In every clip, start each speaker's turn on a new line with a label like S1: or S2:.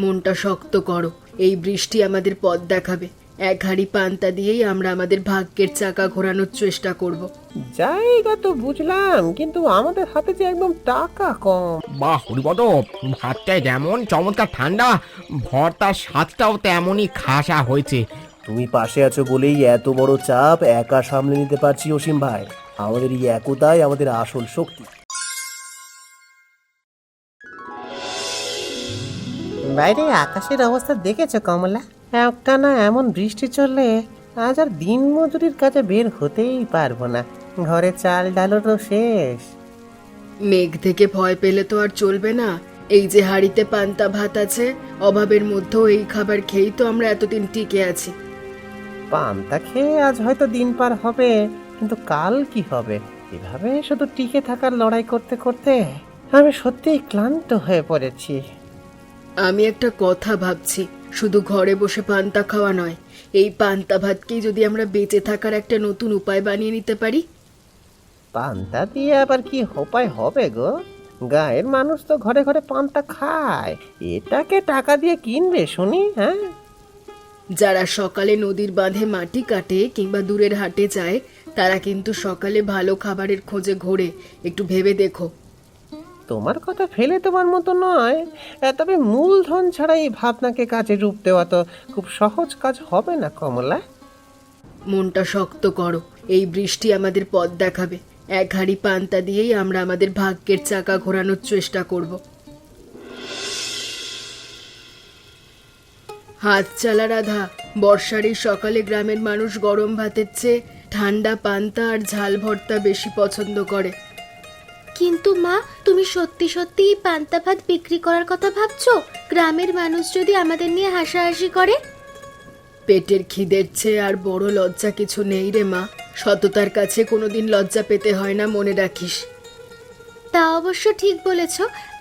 S1: মনটা শক্ত করো, এই বৃষ্টি আমাদের পথ দেখাবে। এক হাঁড়ি পান্তা দিয়েই আমরা আমাদের ভাগ্যের চাকা ঘোরানোর চেষ্টা করব।
S2: জায়গা তো বুঝলাম, কিন্তু আমাদের হাতে যে একদম টাকা কম।
S3: বাহ হরিপদ, ভাতটা যেমন চমৎকার ঠান্ডা, ভর্তার স্বাদটাও তেমনই খাসা হয়েছে।
S2: তুমি পাশে আছো বলেই এত বড় চাপ একা সামলে নিতে পারছি অসীম ভাই। আমাদের এই একতাই আমাদের আসল শক্তি। বাইরে আকাশের অবস্থা দেখেছো কমলা? একটানা এমন বৃষ্টি চললে আজ আর দিন মজুরির কাজে বের হতেই পারবো না। ঘরে চাল ডালও তো শেষ।
S1: মেঘ থেকে ভয় পেলে তো আর চলবে না। এই যে হাঁড়িতে পান্তা ভাত আছে, অভাবের মধ্যেও এই খাবার খেয়েই তো আমরা এতদিন টিকে আছি।
S2: পান্তা খেয়ে আজ হয়তো দিন পার হবে, কিন্তু কাল কি হবে? এভাবে শুধু টিকে থাকার লড়াই করতে করতে আমি সত্যিই ক্লান্ত হয়ে পড়েছি।
S1: আমি একটা কথা ভাবছি, শুধু ঘরে বসে পান্তা খাওয়া নয়, এই পান্তা ভাতকেই যদি আমরা বেঁচে থাকার একটা নতুন উপায় বানিয়ে নিতে পারি।
S2: পান্তা দিয়ে আবার কি উপায় হবে গো? গায়ের মানুষ তো ঘরে ঘরে পান্তা খায়, এটাকে টাকা দিয়ে কিনবে শুনি? হ্যাঁ,
S1: যারা সকালে নদীর বাঁধে মাটি কাটে কিংবা দূরের হাটে যায়, তারা কিন্তু সকালে ভালো খাবারের খোঁজে ঘোরে। একটু ভেবে দেখো।
S2: তোমার কথা ফেলে তোমার মতো নয়, তবে মূলধন ছাড়া এই ভাবনাকে কাজে রূপ দেওয়া তো খুব সহজ কাজ হবে না কমলা।
S1: মনটা শক্ত করো, এই বৃষ্টি আমাদের পথ দেখাবে। এক হাঁড়ি পান্তা দিয়েই আমরা আমাদের ভাগ্যের চাকা ঘোরানোর চেষ্টা করব। হাত চালা রাধা, বর্ষার এই সকালে গ্রামের মানুষ গরম ভাতের চেয়ে ঠান্ডা পান্তা আর ঝাল ভর্তা বেশি পছন্দ করে।
S4: কিন্তু মা, তুমি সত্যি সত্যি পান্তা ভাত বিক্রি করার কথা ভাবছো? গ্রামের মানুষ যদি আমাদের নিয়ে হাসাহাসি করে?
S1: পেটের খিদের চেয়ে আর বড় লজ্জা কিছু নেই রে মা। সততার কাছে কোনোদিন লজ্জা পেতে হয় না, মনে রাখিস।
S4: তা অবশ্য ঠিক বলেছ।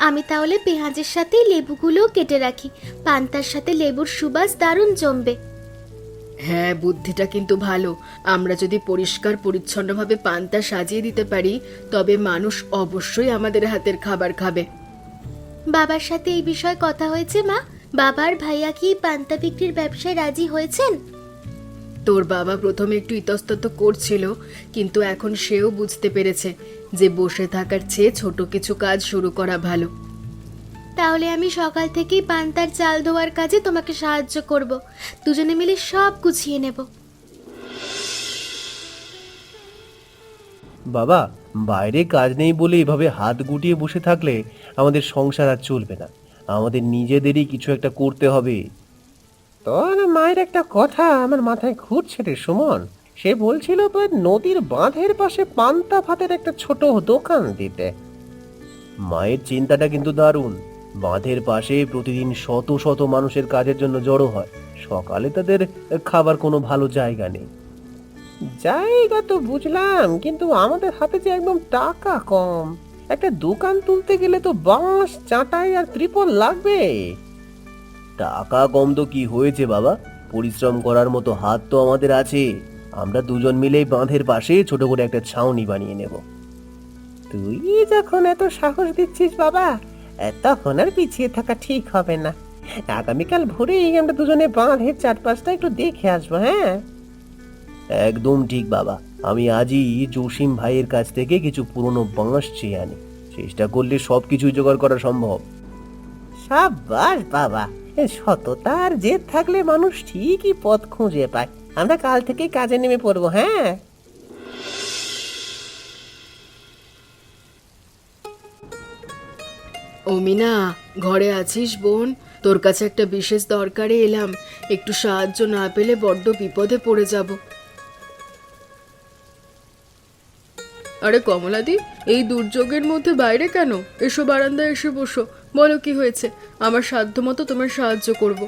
S4: আমি তাহলে পেঁয়াজের সাথে লেবুগুলোও কেটে রাখি। পান্তার সাথে লেবুর সুবাস দারুণ জমবে।
S1: হ্যাঁ, বুদ্ধিটা কিন্তু ভালো। আমরা যদি পরিষ্কার পরিচ্ছন্নভাবে পান্তা সাজিয়ে দিতে পারি, তবে মানুষ অবশ্যই আমাদের হাতের খাবার খাবে।
S4: বাবার সাথে এই বিষয়ে কথা হয়েছে মা? বাবার ভাইয়া কি পান্তা বিক্রির ব্যবসায় রাজি হয়েছেন?
S1: তোর বাবা প্রথমে একটু ইতস্তত করছিল, কিন্তু এখন সেও বুঝতে পেরেছে যে বসে থাকার চেয়ে ছোট কিছু কাজ শুরু করা ভালো।
S4: তাহলে আমি সকাল থেকেই পান্তার চাল ধোয়ার কাজে তোমাকে সাহায্য করব। দুজনে মিলে সব গুছিয়ে নেব।
S2: বাবা, বাইরে কাজ নেই বলে এভাবে হাত গুটিয়ে বসে থাকলে আমাদের সংসার আর চলবে না। আমাদের নিজেদেরই কিছু একটা করতে হবে। তোর মায়ের একটা কথা আমার মাথায় ঘুরছে রে সুমন। সে বলছিল নদীর বাঁধের পাশে পান্তা ভাতের একটা ছোট দোকান দিতে। মায়ের চিন্তাটা কিন্তু দারুণ। বাঁধের পাশে প্রতিদিন শত শত মানুষের কাজের জন্য জড়ো হয়। সকালে তাদের খাবার কোনো ভালো জায়গা নেই। জায়গা তো বুঝলাম, কিন্তু আমাদের হাতে যে একদম টাকা কম। একটা দোকান তুলতে গেলে তো বাঁশ, চাটাই আর ত্রিপল লাগবে। টাকা কম তো কি হয়েছে বাবা, পরিশ্রম করার মতো হাত তো আমাদের আছে। আমরা দুজন মিলেই বাঁধের পাশে ছোট করে একটা ছাউনি বানিয়ে নেব। তুই যখন এত সাহস দিচ্ছিস বাবা, তখন আর পিছিয়ে থাকা ঠিক হবে না। আগামীকাল ভোরেই আমরা দুজনে বাঁধের চারপাশটা একটু দেখে আসবো। হ্যাঁ, একদম ঠিক বাবা। আমি আজই জসিম ভাইয়ের কাছ থেকে কিছু পুরনো বাঁশ চেয়ে আনি। চেষ্টা করলে সবকিছু জোগাড় করা সম্ভব। সাব্বাস বাবা, সততা আর জেদ থাকলে মানুষ ঠিকই পথ খুঁজে পায়। আমরা কাল থেকে কাজে নেমে পড়বো। হ্যাঁ,
S1: ও মিনা, ঘরে আছিস বোন? তোর কাছে একটা বিশেষ দরকারে এলাম। একটু সাহায্য না পেলে বড্ড বিপদে পড়ে যাব। আরে কমলাদি, এই দুর্যোগের মধ্যে বাইরে কেন? এসো, বারান্দায় এসে বসো। বলো কি হয়েছে? আমার সাধ্যমতো তোমার সাহায্য করব।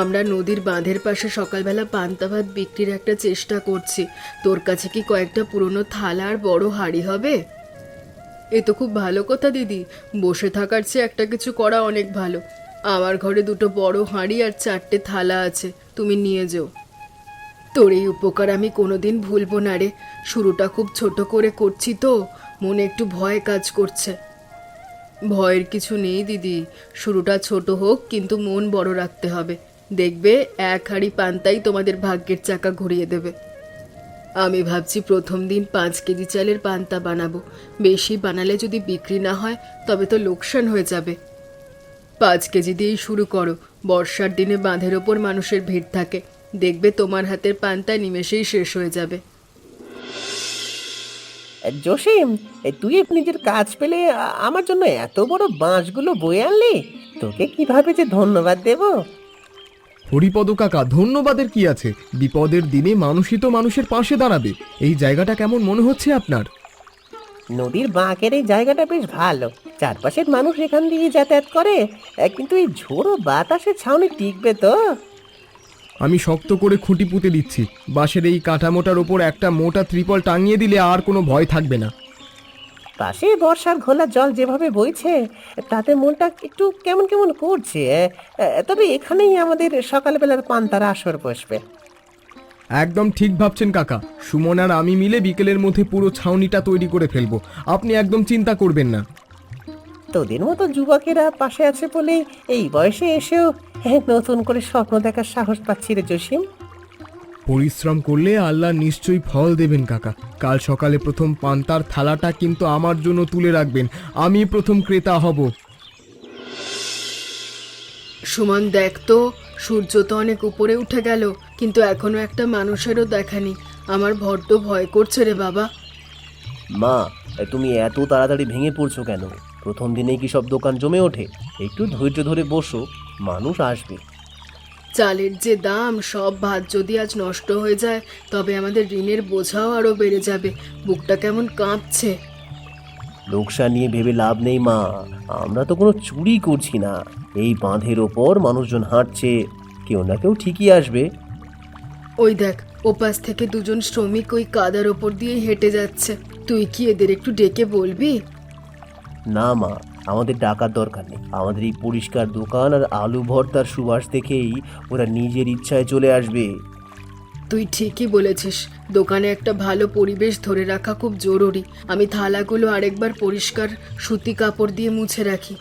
S1: আমরা নদীর বাঁধের পাশে সকালবেলা পান্তা ভাত বিক্রির একটা চেষ্টা করছি। তোর কাছে কি কয়েকটা পুরনো থালা আর বড় হাঁড়ি হবে? এ তো খুব ভালো কথা দিদি। বসে থাকার চেয়ে একটা কিছু করা অনেক ভালো। আমার ঘরে দুটো বড় হাঁড়ি আর 4টে থালা আছে, তুমি নিয়ে যেও। তোর এই উপকার আমি কোনোদিন ভুলবো না রে। শুরুটা খুব ছোট করে করছি তো, মনে একটু ভয় কাজ করছে। ভয়ের কিছু নেই দিদি, শুরুটা ছোট হোক কিন্তু মন বড় রাখতে হবে। দেখবে এক হাঁড়ি পান্তাই তোমাদের ভাগ্যের চাকা ঘুরিয়ে দেবে। আমি ভাবছি প্রথম দিন 5 কেজি চালের পান্তা বানাবো। বেশি বানালে যদি বিক্রি না হয় তবে তো লোকসান হয়ে যাবে। 5 কেজি দিয়েই শুরু করো। বর্ষার দিনে বাঁধের ওপর মানুষের ভিড় থাকে, দেখবে তোমার হাতের পান্তা নিমেষেই শেষ হয়ে যাবে।
S2: জসিম, তুই নিজের কাজ পেলে আমার জন্য এত বড় বাঁশগুলো বয়ে আনলি, তোকে কিভাবে যে ধন্যবাদ দেব।
S5: হরিপদ কাকা, ধন্যবাদের কি আছে? বিপদের দিনে মানুষই তো মানুষের পাশে দাঁড়াবে। এই জায়গাটা কেমন মনে হচ্ছে আপনার?
S2: নদীর বাঁকের এই জায়গাটা বেশ ভালো, চারপাশের মানুষ এখান দিয়ে যাতায়াত করে, কিন্তু এই ঝোড়ো বাতাসে ছাউনি টিকবে তো?
S5: আমি শক্ত করে খুঁটি পুঁতে দিচ্ছি। বাঁশের এই কাঠামোটার ওপর একটা মোটা ত্রিপল টাঙিয়ে দিলে আর কোনো ভয় থাকবে না।
S2: পাশে বর্ষার ঘোলা জল যেভাবে বইছে তাতে মনটা একটু কেমন কেমন করছে। তবে এখানেই আমাদের সকালবেলার পান্তার আসর বসবে।
S5: একদম ঠিক ভাবছেন কাকা। সুমন আর আমি মিলে বিকেলের মধ্যে পুরো ছাউনিটা তৈরি করে ফেলবো। আপনি একদম চিন্তা করবেন না।
S2: তোদের মতো যুবকেরা পাশে আছে বলে এই বয়সে এসেও নতুন করে স্বপ্ন দেখার সাহস পাচ্ছি রে জসিম।
S5: পরিশ্রম করলে আল্লাহ নিশ্চয়ই ফল দেবেন কাকা। কাল সকালে প্রথম পান্তার থালাটা কিন্তু আমার জন্য তুলে রাখবেন। আমি প্রথম ক্রেতা হব।
S1: সুমন, দেখ তো, সূর্য তো অনেক উপরে উঠে গেল, কিন্তু এখনো একটা মানুষেরও দেখা নেই। আমার বড্ড ভয় করছে রে বাবা।
S2: মা, তুমি এত তাড়াতাড়ি ভেঙে পড়ছো কেন? প্রথম দিনেই কি সব দোকান জমে ওঠে? একটু ধৈর্য ধরে বসো, মানুষ আসবে।
S1: চালের যে দাম, সব ভাত যদি আজ নষ্ট হয়ে যায় তবে আমাদের ঋণের বোঝাও আরো বেড়ে যাবে। বুকটা কেমন কাঁপছে।
S2: লোকসান নিয়ে ভেবে লাভ নেই মা, আমরা তো কোনো চুরি করছি না। এই বাঁধের ওপর মানুষজন হাঁটছে, কেউ না কেউ ঠিকই আসবে।
S1: ওই দেখ, ওপাশ থেকে দুজন শ্রমিক ওই কাদার ওপর দিয়ে হেঁটে যাচ্ছে। তুই কি এদের একটু ডেকে বলবি?
S2: না মা, আমাদের ডাকার দরকার নেই। আমাদের এই পরিষ্কার দোকান আর আলু ভর্তার সুবাস দেখেই ওরা নিজের ইচ্ছায় চলে আসবে।
S1: তুই ঠিকই বলেছিস, দোকানে একটা ভালো পরিবেশ ধরে রাখা খুব জরুরি। আমি থালাগুলো আরেকবার পরিষ্কার সুতি কাপড় দিয়ে মুছে রাখি।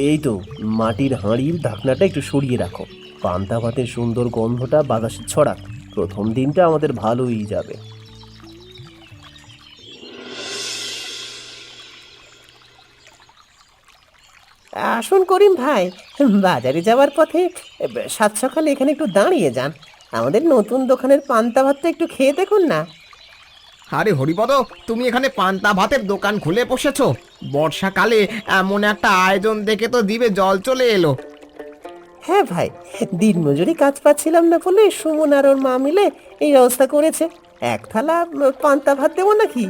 S2: এই তো, মাটির হাঁড়ির ঢাকনাটা একটু সরিয়ে রাখো। পান্তা ভাতের সুন্দর গন্ধটা বাতাসে ছড়াক। প্রথম দিনটা আমাদের ভালোই যাবে। আসুন করিম ভাই, বাজারে যাওয়ার পথে সাত সকালে এখানে একটু দাঁড়িয়ে যান। আমাদের নতুন দোকানের পান্তা ভাতটা একটু খেয়ে দেখুন না।
S3: আরে হরিপদ, তুমি এখানে পান্তা ভাতের দোকান খুলে বসেছো? বর্ষাকালে এমন একটা আয়োজন দেখে তো দিবে জল চলে এলো।
S2: হ্যাঁ ভাই, দিনমজুরি কাজ পাচ্ছিলাম না বলে সুমন আর ওর মা মিলে এই ব্যবস্থা করেছে। এক থালা পান্তা ভাত দেবো নাকি?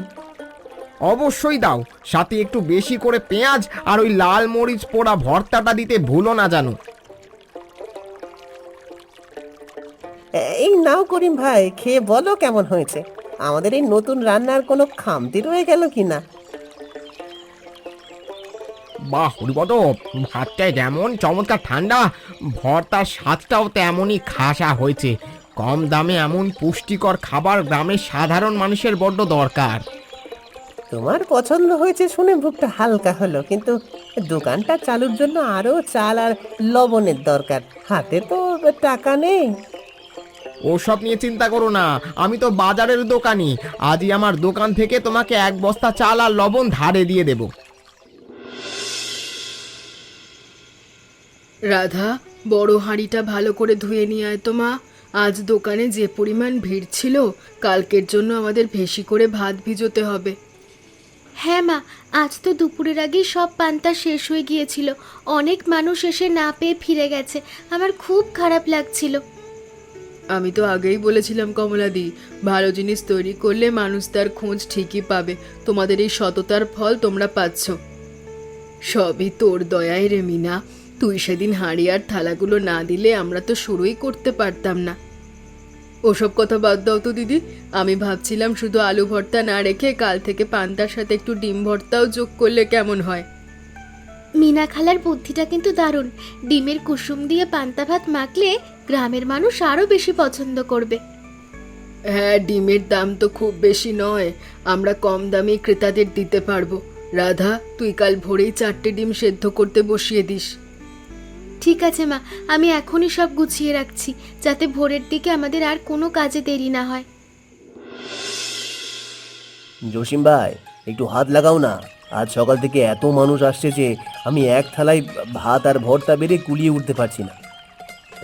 S3: অবশ্যই দাও, সাথে একটু বেশি করে পেঁয়াজ আর ওই লাল মরিচ পোড়া ভর্তাটা দিতে ভুলো না জানো।
S2: এই নাও করিম ভাই, খেয়ে বলো কেমন হয়েছে। আমাদের এই নতুন রান্নার কোনো খামতি রয়ে গেল কিনা।
S3: বাহ হরিপদ, ভাতটায় যেমন চমৎকার ঠান্ডা, ভর্তার স্বাদটাও তেমনই খাসা হয়েছে। কম দামে এমন পুষ্টিকর খাবার গ্রামের সাধারণ মানুষের বড্ড দরকার।
S2: তোমার পছন্দ হয়েছে শুনে বুকটা হালকা হলো, কিন্তু দোকানটা চালুর জন্য আরো চাল আর লবণের দরকার। হাতে তো টাকা নেই।
S3: ওসব নিয়ে চিন্তা করো না, আমি তো বাজারের দোকানি। আজই আমার দোকান থেকে তোমাকে 1 বস্তা চাল আর লবণ ধারে দিয়ে দেব।
S1: রাধা, বড় হাঁড়িটা ভালো করে ধুয়ে নিয়ে আয় তো মা। আজ দোকানে যে পরিমাণ ভিড় ছিল, কালকের জন্য আমাদের বেশি করে ভাত ভিজোতে হবে।
S4: হ্যাঁ মা, আজ তো দুপুরের আগেই সব পান্তা শেষ হয়ে গিয়েছিল। অনেক মানুষ এসে না পেয়ে ফিরে গেছে। আমার খুব খারাপ লাগছিল।
S1: আমি তো আগেই বলেছিলাম কমলাদি, ভালো জিনিস তৈরি করলে মানুষ তার খোঁজ ঠিকই পাবে। তোমাদের এই সততার ফল তোমরা পাচ্ছ। সবই তোর দয়ায় রে মিনা। তুই সেদিন হাঁড়ি আর থালাগুলো না দিলে আমরা তো শুরুই করতে পারতাম না। ওসব কথা বাদ দাও তো দিদি। আমি ভাবছিলাম শুধু আলু ভর্তা না রেখে কাল থেকে পান্তার সাথে একটু ডিম ভর্তাও যোগ করলে কেমন হয়।
S4: মিনা খালার বুদ্ধিটা কিন্তু দারুণ। ডিমের কুসুম দিয়ে পান্তা ভাত মাখলে গ্রামের মানুষ আরো বেশি পছন্দ করবে।
S1: হ্যাঁ, ডিমের দাম তো খুব বেশি নয়, আমরা কম দামে ক্রেতাদের দিতে পারবো। রাধা, তুই কাল ভোরেই 4টে ডিম সেদ্ধ করতে বসিয়ে দিস।
S4: ঠিক আছে মা, আমি এখনই সব গুছিয়ে রাখছি, যাতে ভোরের দিকে আমাদের আর কোনো কাজে দেরি না হয়।
S2: জসিম ভাই, একটু হাত লাগাও না। আজ সকাল থেকে এত মানুষ আসছে যে আমি এক থালায় ভাত আর ভর্তা বেড়ে কুলিয়ে উঠতে পারছি না।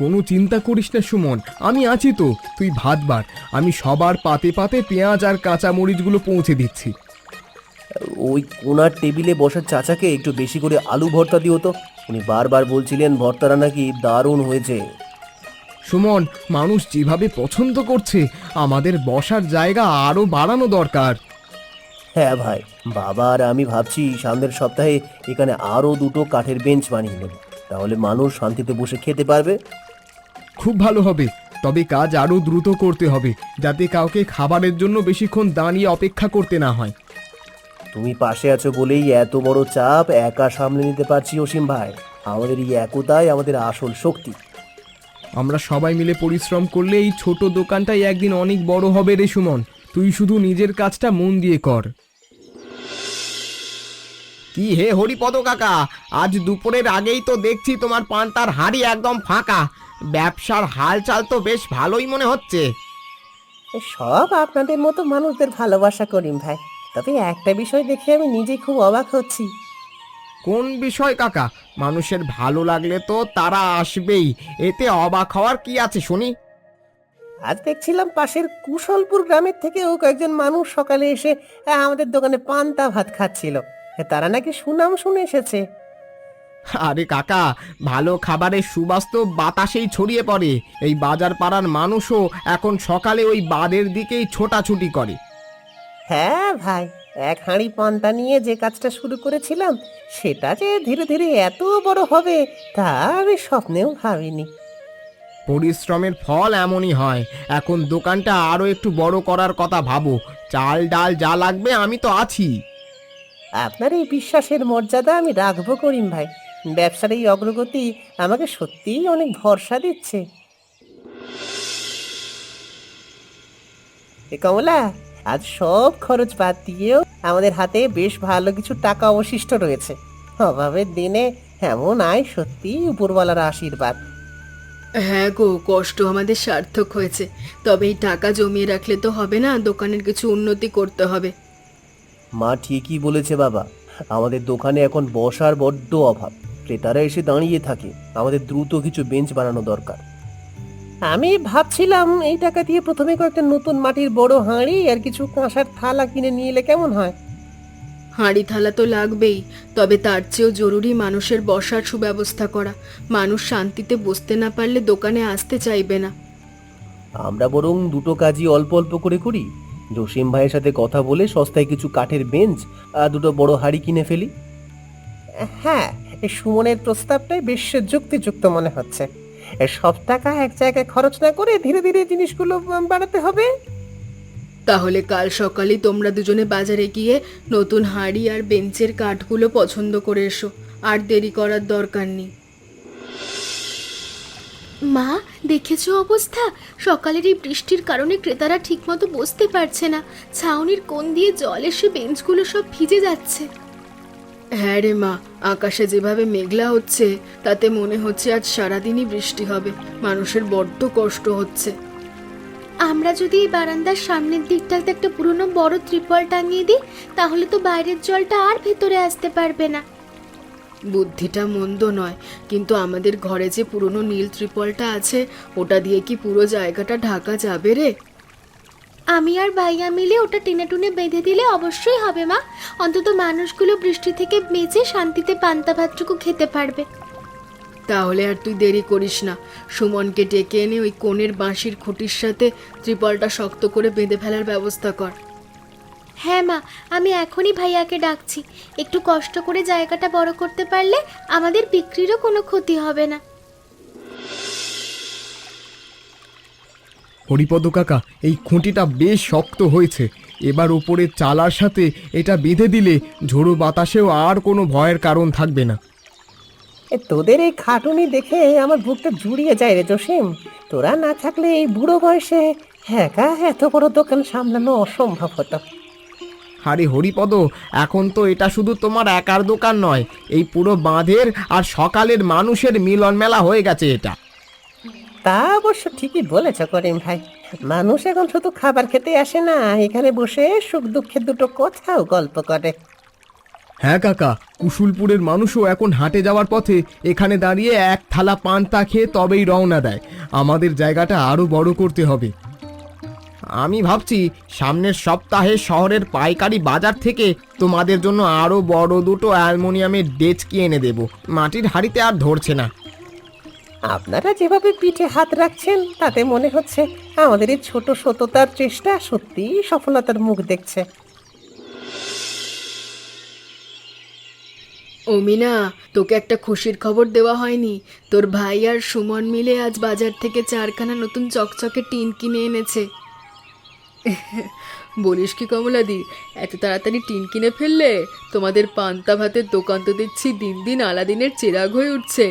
S5: কোনো চিন্তা করিস না সুমন, আমি আছি তো, তুই ভাত বার, আমি সবার পাতে পাতে পেঁয়াজ আর কাঁচা মরিচগুলো পৌঁছে দিচ্ছি।
S2: ওই কোনার টেবিলে বসার চাচাকে একটু বেশি করে আলু ভর্তা দিও তো। উনি বারবার বলছিলেন ভর্তাটা নাকি দারুণ হয়েছে।
S5: সুমন, মানুষ যেভাবে পছন্দ করছে, আমাদের বসার জায়গা আরো বাড়ানো দরকার।
S2: হ্যাঁ ভাই, বাবা আর আমি ভাবছি সামনের সপ্তাহে এখানে আরও 2টো কাঠের বেঞ্চ বানিয়ে নেব, তাহলে মানুষ শান্তিতে বসে খেতে পারবে।
S5: খুব ভালো হবে, তবে কাজ আরো দ্রুত করতে হবে, যাতে কাউকে খাবারের জন্য বেশিক্ষণ দাঁড়িয়ে অপেক্ষা করতে না হয়।
S2: তুমি পাশে আছো বলেই এত বড় চাপ একা সামলে নিতে পারছি অসীম ভাই। আমাদের এই একতাই আমাদের আসল শক্তি।
S5: আমরা সবাই মিলে পরিশ্রম করলে এই ছোট দোকানটাই একদিন অনেক বড় হবে রে সুমন। তুই শুধু নিজের কাজটা মন দিয়ে কর।
S3: কি হে হরিপদ কাকা, আজ দুপুরের আগেই তো দেখছি তোমার পান্তার হাঁড়ি একদম ফাঁকা। ব্যবসার হালচাল তো বেশ ভালোই মনে হচ্ছে।
S6: সব আপনাদের মতো মানুষদের ভালোবাসা করিম ভাই, তবে একটা বিষয় দেখে আমি নিজে খুব অবাক হচ্ছি।
S3: কোন বিষয় কাকা? মানুষের ভালো লাগলে তো তারা আসবেই, এতে অবাক হওয়ার কি আছে শুনি।
S6: আজ দেখছিলাম পাশের কুশলপুর গ্রামের থেকেও কয়েকজন মানুষ সকালে এসে আমাদের দোকানে পান্তা ভাত খাচ্ছিল। তারা নাকি সুনাম শুনে এসেছে।
S3: আরে কাকা, ভালো খাবারের সুবাস তো বাতাসেই ছড়িয়ে পড়ে। এই বাজার পাড়ার মানুষও এখন সকালে ওই বাদের দিকেই ছোটাছুটি করে।
S6: হ্যাঁ ভাই, এক হাঁড়ি পান্তা নিয়ে যে কাজটা শুরু করেছিলাম, সেটা যে ধীরে ধীরে এত বড় হবে তা আমি স্বপ্নেও ভাবিনি।
S3: পরিশ্রমের ফল এমনই হয়। এখন দোকানটা আরো একটু বড় করার কথা ভাবো। চাল ডাল যা লাগবে আমি তো আছি।
S6: আপনার এই বিশ্বাসের মর্যাদা আমি রাখবো করিম ভাই। ব্যবসার এই অগ্রগতি আমাকে সত্যিই অনেক ভরসা দিচ্ছে। এ কমলা, আজ সব খরচ বাদ দিয়েও আমাদের হাতে বেশ ভালো কিছু টাকা অবশিষ্ট রয়েছে। অভাবের দিনে এমন আয় সত্যিই উপরওয়ালার আশীর্বাদ।
S1: হ্যাঁ গো, কষ্ট আমাদের সার্থক হয়েছে। তবে এই টাকা জমিয়ে রাখলে তো হবে না, দোকানের কিছু উন্নতি করতে হবে।
S2: মা ঠিকই বলেছে বাবা, আমাদের দোকানে এখন বসার বড্ড অভাব। ক্রেতারা এসে দাঁড়িয়ে থাকে, আমাদের দ্রুত কিছু বেঞ্চ বানানো দরকার।
S6: আমি ভাবছিলাম এই টাকা দিয়ে প্রথমে কয়েকটা নতুন মাটির বড় হাঁড়ি আর কিছু কাঁসার থালা কিনে নিয়ে এলে কেমন হয়?
S1: হাঁড়ি থালা তো লাগবেই, তবে তার চেয়েও জরুরি মানুষের বসার সুব্যবস্থা করা। মানুষ শান্তিতে বসতে না পারলে দোকানে আসতে চাইবে না।
S2: আমরা বরং 2টো কাজই অল্প অল্প করে করি। জসিম ভাইয়ের সাথে কথা বলে সস্তায় কিছু কাঠের বেঞ্চ আর 2টো বড় হাঁড়ি কিনে ফেলি।
S6: হ্যাঁ, এই সুমনের প্রস্তাবটাই বেশ যুক্তিযুক্ত মনে হচ্ছে। সব টাকা এক জায়গায় খরচ না করে ধীরে ধীরে জিনিসগুলো বাড়াতে হবে।
S1: তাহলে কাল সকালে তোমরা দুজনে বাজারে গিয়ে নতুন হাঁড়ি আর বেঞ্চের কাঠগুলো পছন্দ করে এসো, আর দেরি করার দরকার নেই।
S4: মা, দেখেছো অবস্থা? সকালের এই বৃষ্টির কারণে ক্রেতারা ঠিকমতো বসতে পারছে না। ছাউনির কোণ দিয়ে জল এসে বেঞ্চগুলো সব ভিজে যাচ্ছে।
S1: হ্যাঁ রে মা, আকাশে যেভাবে মেঘলা হচ্ছে তাতে মনে হচ্ছে আজ সারাদিনই বৃষ্টি হবে। মানুষের বড্ড কষ্ট হচ্ছে।
S4: আমরা যদি এই বারান্দার সামনের দিকটাতে একটা পুরনো বড় ত্রিপল টাঙিয়ে দিই, তাহলে তো বাইরের জলটা আর ভেতরে আসতে পারবে না।
S1: বুদ্ধিটা মন্দ নয়, কিন্তু আমাদের ঘরে যে পুরনো নীল ত্রিপলটা আছে, ওটা দিয়ে কি পুরো জায়গাটা ঢাকা যাবে রে?
S4: আমি আর ভাইয়া মিলে ওটা টেনে টুনে বেঁধে দিলে অবশ্যই হবে মা। অন্তত মানুষগুলো বৃষ্টি থেকে বেঁচে শান্তিতে পান্তা ভাতটুকু খেতে পারবে।
S1: তাহলে আর তুই দেরি করিস না, সুমনকে ডেকে এনে ওই কোণের বাঁশির খুঁটির সাথে ত্রিপলটা শক্ত করে বেঁধে ফেলার ব্যবস্থা কর।
S4: হ্যাঁ মা, আমি এখনই ভাইয়াকে ডাকছি। একটু কষ্ট করে জায়গাটা বড় করতে পারলে আমাদের বিক্রিরও কোনো ক্ষতি হবে না।
S5: হরিপদ কাকা, এই খুঁটিটা বেশ শক্ত হয়েছে। এবার উপরে চালার সাথে এটা বেঁধে দিলে ঝোড়ো বাতাসেও আর কোনো ভয়ের কারণ থাকবে না।
S6: তোদের এই খাটুনি দেখে আমার বুকটা জুড়িয়ে যায় রে জসিম। তোরা না থাকলে এই বুড়ো বয়সে একা এত বড় দোকান সামলানো অসম্ভব হতো।
S3: আরে হরিপদ, এখন তো এটা শুধু তোমার একার দোকান নয়, এই পুরো বাঁধের আর সকালের মানুষের মিলন মেলা হয়ে গেছে এটা।
S6: তা অবশ্য ঠিকই বলেছ করিম ভাই, মানুষ এখন শুধু খাবার খেতে আসে না, এখানে বসে সুখ দুঃখের দুটো কথাও গল্প করে।
S5: হ্যাঁ কাকা, কুশুলপুরের মানুষও এখন হাটে যাওয়ার পথে এখানে দাঁড়িয়ে এক থালা পান্তা খেয়ে তবেই রওনা দেয়। আমাদের জায়গাটা আরো বড় করতে হবে।
S3: আমি ভাবছি সামনের সপ্তাহে শহরের পাইকারি বাজার থেকে তোমাদের জন্য আরো বড় দুটো অ্যালুমিনিয়ামের ডেচকি এনে দেব, মাটির হাঁড়িতে আর ধরছে না।
S6: আপনারা যেভাবে পিঠে হাত রাখছেন তাতে মনে হচ্ছে আমাদের এই ছোট সততার চেষ্টা সত্যি সফলতার মুখ দেখছে।
S1: ও মিনা, তোকে একটা খুশির খবর দেওয়া হয়নি। তোর ভাই আর সুমন মিলে আজ বাজার থেকে 4খানা নতুন চকচকে টিন কিনে এনেছে। বলিস কি কমলাদি, এত তাড়াতাড়ি টিন কিনে ফেললে? তোমাদের পান্তা ভাতের দোকান তো দেখছি দিন দিন আলাদিনের চেরাগ হয়ে উঠছে।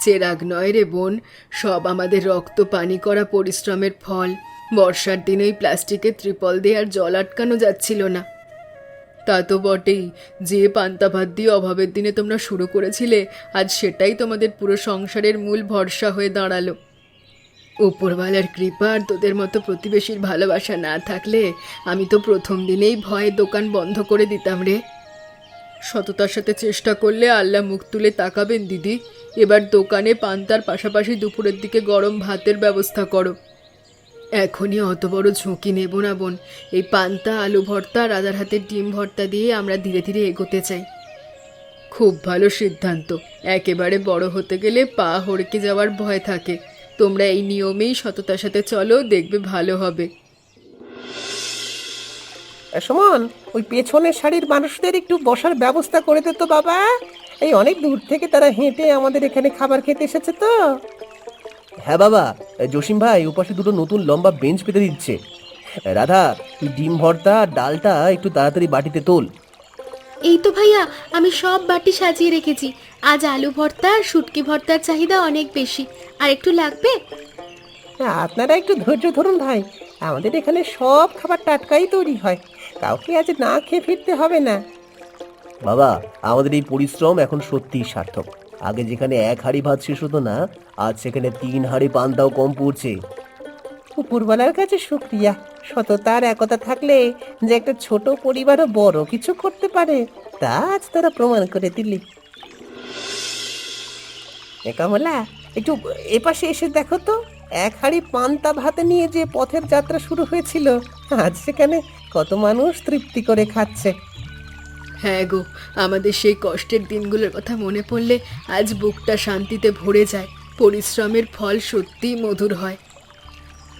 S1: চেরাগ নয় রে বোন, সব আমাদের রক্ত পানি করা পরিশ্রমের ফল। বর্ষার দিনে ওই প্লাস্টিকের ত্রিপল দিয়ে আর জল আটকানো যাচ্ছিল না। তা তো বটেই, যে পান্তা ভাত দিয়ে অভাবের দিনে তোমরা শুরু করেছিলে, আজ সেটাই তোমাদের পুরো সংসারের মূল ভরসা হয়ে দাঁড়ালো। উপরওয়ালার কৃপা আর তোদের মতো প্রতিবেশীর ভালোবাসা না থাকলে আমি তো প্রথম দিনেই ভয়ে দোকান বন্ধ করে দিতাম রে। সততার সাথে চেষ্টা করলে আল্লাহ মুখ তুলে তাকাবেন দিদি। এবার দোকানে পান্তার পাশাপাশি দুপুরের দিকে গরম ভাতের ব্যবস্থা করো। এখনই অত বড় ঝুঁকি নেব না বোন। এই পান্তা, আলু ভর্তা, রাজার হাতের ডিম ভর্তা দিয়ে আমরা ধীরে ধীরে এগোতে চাই। খুব ভালো সিদ্ধান্ত। একেবারে বড় হতে গেলে পা হড়কে যাওয়ার ভয় থাকে। তোমরা এই নিয়মেই সততার সাথে চলো, দেখবে ভালো হবে।
S6: সুমন, ওই পেছনের শাড়ির মানুষদের একটু বসার ব্যবস্থা করে দে তো বাবা। এই অনেক দূর থেকে তারা হেঁটে আমাদের এখানে খাবার খেতে এসেছে তো।
S2: হ্যাঁ বাবা, জসিম ভাই ওপাশে দুটো নতুন লম্বা বেঞ্চ পেতে দিচ্ছে। রাধা, তুই ডিম ভর্তা আর ডালটা একটু তাড়াতাড়ি বাটিতে তোল।
S4: এই তো ভাইয়া, আমি সব বাটি সাজিয়ে রেখেছি। আজ আলু ভর্তা আর শুটকি ভর্তার চাহিদা অনেক বেশি। আর একটু লাগবে?
S6: আপনারা একটু ধৈর্য ধরুন ভাই, আমাদের এখানে সব খাবার টাটকাই তৈরি হয়, কাউকে আজ না খেয়ে ফিরতে হবে না।
S2: বাবা, আমাদের এই পরিশ্রম এখন সত্যিই সার্থক। আগে যেখানে 1 হাঁড়ি ভাত শেষ হতো না, আজ সেখানে 3 হাঁড়ি পান্তাও কম পড়ছে।
S6: উপরওয়ালার কাছে শুক্রিয়া। সততা আর একতা থাকলে যে একটা ছোট পরিবারও বড় কিছু করতে পারে, তা আজ তারা প্রমাণ করে দিলি। কমলা, একটু এপাশে এসে দেখো তো, 1 হাঁড়ি পান্তা ভাত নিয়ে যে পথের যাত্রা শুরু হয়েছিল, আজ সেখানে কত মানুষ তৃপ্তি করে খাচ্ছে।
S1: হ্যাঁ গো, আমাদের সেই কষ্টের দিনগুলোর কথা মনে পড়লে আজ বুকটা শান্তিতে ভরে যায়। পরিশ্রমের ফল সত্যিই মধুর হয়।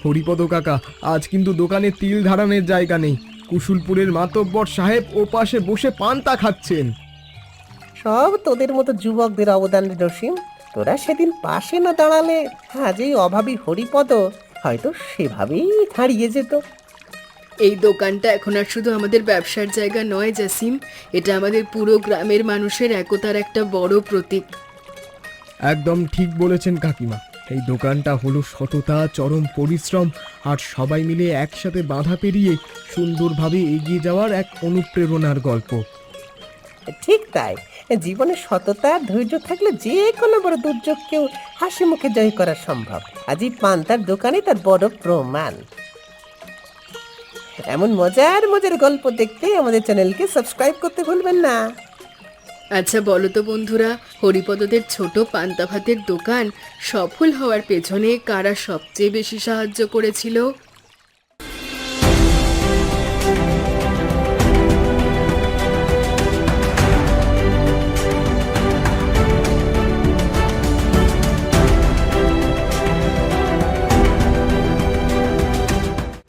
S5: হরিপদ কাকা, আজ কিন্তু দোকানে তিল ধারণের জায়গা নেই। কুশুলপুরের মাতব্বর সাহেব ও পাশে বসে পান্তা খাচ্ছেন।
S6: সব তোদের মতো যুবকদের অবদান রে রসিম। তোরা সেদিন পাশে না দাঁড়ালে আজ এই অভাবী হরিপদ হয়তো সেভাবেই হারিয়ে যেত।
S1: এই দোকানটা এখন আর শুধু আমাদের ব্যবসার জায়গা নয় জাসিম, এটা আমাদের পুরো গ্রামের মানুষের একতার একটা বড় প্রতীক।
S5: একদম ঠিক বলেছেন কাকিমা। এই দোকানটা হলো সততা, চরম পরিশ্রম আর সবাই মিলে একসাথে বাধা পেরিয়ে সুন্দরভাবে এগিয়ে যাওয়ার এক অনুপ্রেরণার গল্প।
S6: ঠিক তাই, জীবনে সততা আর ধৈর্য থাকলে যে কোনো বড় দুর্যোগকেও হাসি মুখে জয় করা সম্ভব। আজ এই পান্তার দোকানে তার বড় প্রমাণ। এমন মজার মজার গল্প দেখতে আমাদের চ্যানেলকে সাবস্ক্রাইব করতে ভুলবেন না।
S1: আচ্ছা বলো তো বন্ধুরা, হরিপদদের ছোট পান্তা ভাতের দোকান সফল হওয়ার পেছনে কারা সবচেয়ে বেশি সাহায্য করেছিল?